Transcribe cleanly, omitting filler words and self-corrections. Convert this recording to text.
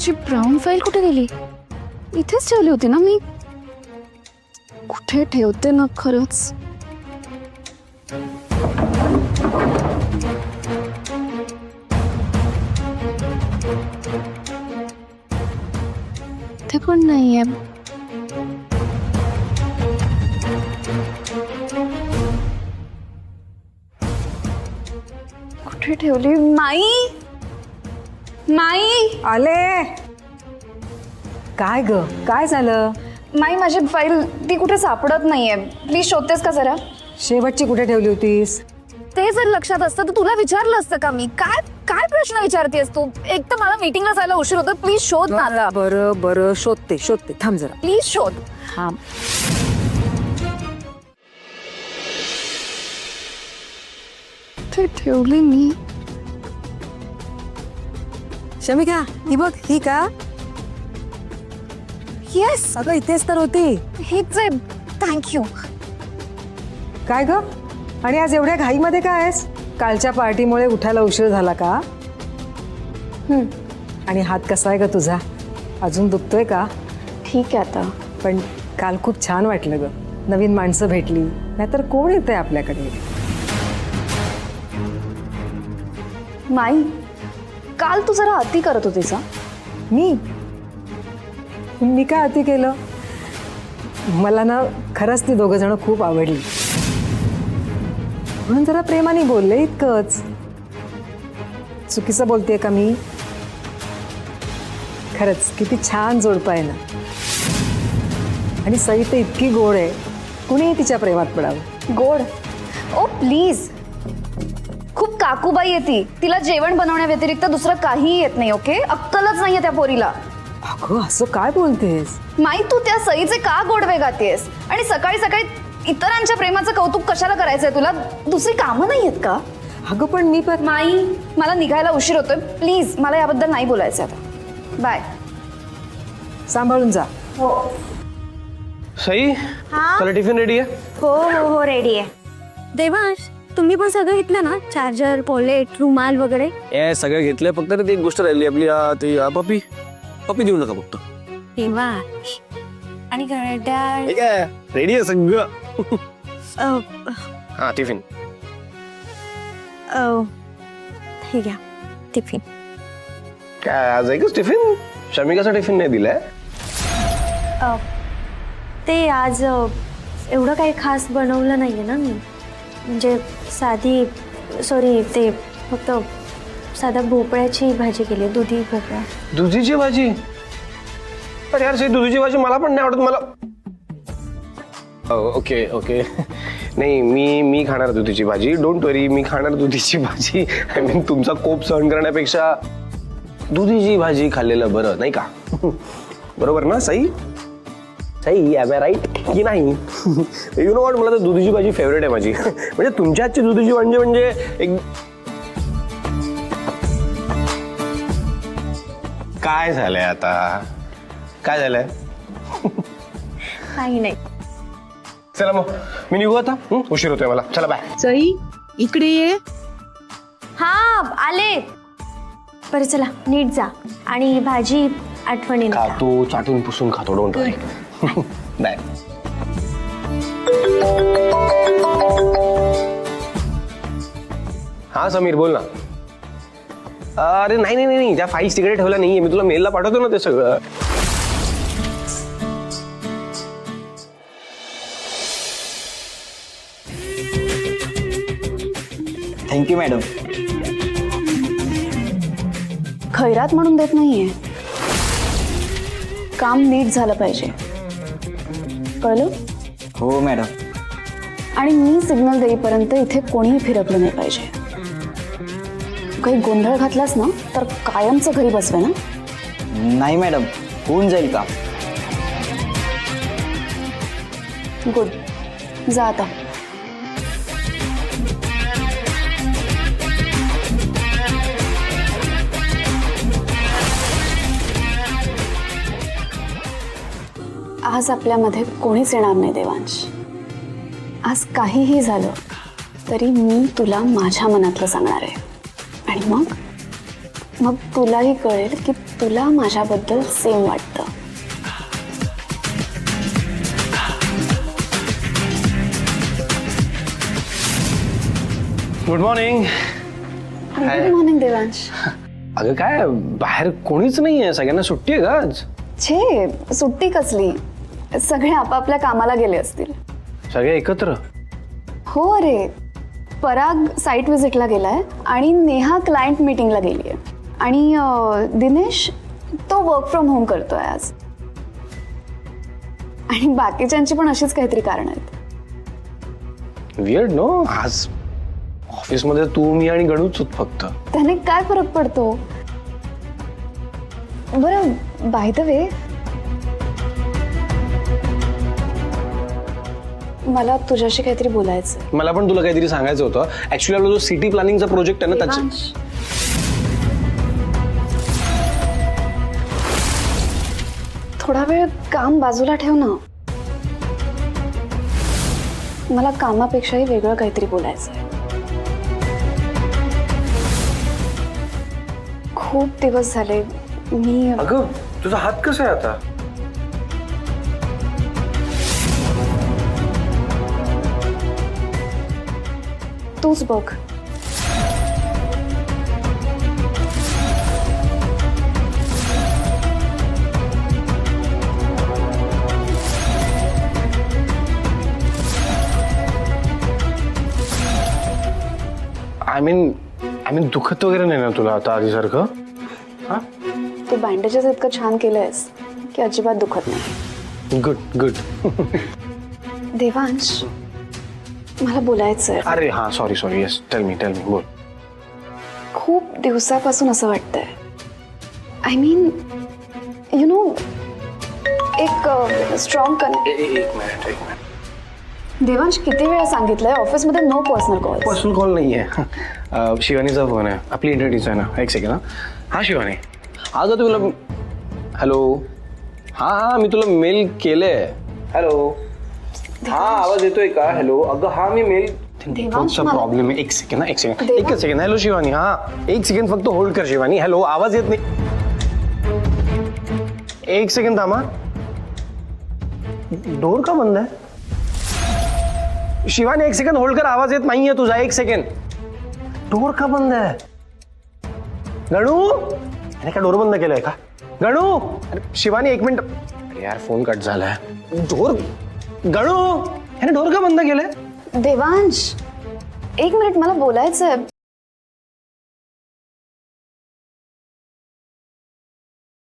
माझी brown file कुठे गेली? इथेच ठेवली होती ना मी. कुठे ठेवते ना खरंच. ते पण नाहीये. कुठे ठेवली? माई, माई आले. काय ग, काय झालं? माई माझी फाईल ती कुठे सापडत नाहीये. प्लीज शोधतेस का जरा? शेवटची कुठे ठेवली होतीस? ते जर लक्षात असतं तर तुला विचारलं असतं का मी? काय काय प्रश्न विचारतेस तू? एक तर मला मीटिंगला जायला उशीर होतो. प्लीज शोध मला. बरं बरं, शोधते थांब जरा. प्लीज शोध. थांब. ते ठेवली मी. शमिका, ही बघ, ही का? येस, अगं इथेच तर होती. हेच आहे. थँक्यू. काय ग, आणि आज एवढ्या घाईमध्ये काय आहेस? कालच्या पार्टीमुळे उठायला उशीर झाला का? आणि हात कसा आहे ग तुझा? अजून दुखतोय का? ठीक आहे आता. पण काल खूप छान वाटलं ग. नवीन माणसं भेटली, नाहीतर कोण येतंय आपल्याकडे? माई, काल तू जरा अति करत होतीस हा? मी काय अति केलं? मला ना खरंच ती दोघं जण खूप आवडली, म्हणून जरा प्रेमाने बोलले, इतकंच. चुकीचं बोलतेय का मी? खरंच किती छान जोडपं आहे ना. आणि सई तर इतकी गोड आहे, कुणीही तिच्या प्रेमात पडावं. गोड? ओ प्लीज. खूप काकूबाई येते. तिला जेवण बनवण्या व्यतिरिक्त दुसरं काहीही येत नाही. ओके, अक्कलच नाहीये त्या पोरीला. अगं असं काय बोलतेस? माई, तू त्या सईचे का गोडवे गातेस? आणि सकाळी सकाळी इतरांच्या प्रेमाचं कौतुक कशाला करायचंय तुला? दुसरी कामं नाही आहेत का? अगं पण मी पण. माई, मला निघायला उशीर होतोय. प्लीज मला याबद्दल नाही बोलायचं आता. बाय. सांभाळून जा. हो सई, चला टिफिन रेडी आहे. हो हो हो रेडी आहे. देवांश, तुम्ही पण सगळं घेतलं ना? चार्जर, पॉलेट, रुमाल वगैरे? ए सगळं घेतलंय, फक्त ती एक गोष्ट राहिली आपली, ती पप्पी. पप्पी देऊ नका फक्त. देवांश आणि घड्याळ. ठीक आहे, रेडी आहे सगळं. हा टिफिन. हे घ्या टिफिन. काय आज एकच टिफिन? शमिकाचा टिफिन नाही दिलाय? ते आज एवढं काही खास बनवलं नाहीये ना मी. म्हणजे साधी, सॉरी, ते फक्त साधा भोपळ्याची भाजी केली, दुधी भोपळा. दुधीची भाजी? अरे यार सई, दुधीची भाजी मला पण नाही आवडत. मला ओके ओके, नाही मी खाणार दुधीची भाजी. डोंट वरी, मी खाणार दुधीची भाजी. आय मीन तुमचा कोप सहन करण्यापेक्षा दुधीची भाजी खाल्लेलं बरं, नाही का? बरोबर ना Sai? Sai, am I right की नाही? यु नो वॉट, मला तर दुधीची भाजी फेवरेट आहे माझी. म्हणजे तुमच्या हातची दुधीची भाजी म्हणजे एक. काय झालंय आता? काय झालंय? काही नाही. चला मग मी निघू आता, उशीर होतोय मला. चला बाय. सई, इकडे ये. हा आले. बरं चला, नीट जा. आणि भाजी आठवणीने खा. खातो, चाटून पुसून खातो. Don't worry. बाय. हा समीर, बोल ना. अरे नाही नाही नाही, त्या फाईल्स तिकडे ठेवल्या नाहीये मी. तुला मेलला पाठवतो ना ते सगळं. Thank you madam. खैरात म्हणून देत नाहीये. काम नीट झालं पाहिजे, कळलं? हो मॅडम. आणि मी सिग्नल देईपर्यंत इथे कोणीही फिरकलं नाही पाहिजे. काही गोंधळ घातलास ना तर कायमचं घरी बसवे ना. नाही मॅडम, होऊन जाईल काम. गुड, जा आता. आज आपल्यामध्ये कोणीच येणार नाही देवांश. आज काहीही झालं तरी मी तुला माझ्या मनातलं सांगणार आहे. आणि मग तुलाही कळेल की तुला माझ्याबद्दल सेम वाटतं. Good morning. Good morning Devansh. अगं काय बाहेर कोणीच नाहीये, सगळ्यांना सुट्टी आहे का आज? छे, सुट्टी कसली, सगळे आपापल्या कामाला गेले असतील. सगळे एकत्र? हो अरे, पराग साईट व्हिजिटला गेलाय आणि नेहा क्लायंट मीटिंगला गेली आहे आणि दिनेश तो वर्क फ्रॉम होम करतोय आज. आणि बाकीच्यांची पण अशीच काहीतरी कारण आहेत. Weird no. आज ऑफिसमध्ये तू मी आणि गणूच होत फक्त. त्याने काय फरक पडतो. बरं, बाय द वे, मला तुझ्याशी काहीतरी बोलायचं. मला पण तुला काहीतरी सांगायचं होतं. ऍक्च्युली आपला जो सिटी प्लॅनिंगचा प्रोजेक्ट आहे ना त्याच्या थोडा वेळ काम बाजूला ठेव ना. मला कामापेक्षाही वेगळं काहीतरी बोलायचं आहे. खूप दिवस झाले मी. अगं तुझा हात कसा आहे आता? तूच बघ. आय मीन दुखत वगैरे नाही ना तुला आता आधीसारखं? हा, तू बँडेजेस इतकं छान केलंयस की अजिबात दुखत नाही. Good good. देवांश, मला बोलायचं आहे. अरे हा, सॉरी येस, टेल मी बोल. खूप दिवसापासून असं वाटतंय. आय मीन यु नो, एक स्ट्रॉंग एक मिनिट. देवांश, किती वेळा सांगितलंय ऑफिसमध्ये no personal call. Personal call नाहीये. शिवानीचा फोन आहे, आपली इंटरव्ह्यूचा आहे ना. एक सेकंड. हा शिवानी, अगं तुला हॅलो. हा मी तुला मेल केलंय. हॅलो. हा, आवाज येतोय का? हॅलो. अगं हा मी मेल. देवांश, प्रॉब्लेम आहे. एक सेकंड. एकच सेकंड. हॅलो शिवानी. हा, एक सेकंड फक्त होल्ड कर शिवानी. हॅलो, आवाज येत नाही. एक सेकंड थांबा. डोर का बंद आहे? शिवानी एक सेकंड होल्ड कर, आवाज येत नाहीये तुझा. एक सेकंड. डोर का बंद आहे? गणू, याने का डोर बंद केलाय का? गणू. अरे शिवानी एक मिनिट. अरे यार, फोन कट झालाय. डोर. गणू, याने डोर का बंद केलाय? देवांश, एक मिनिट, मला बोलायचं आहे.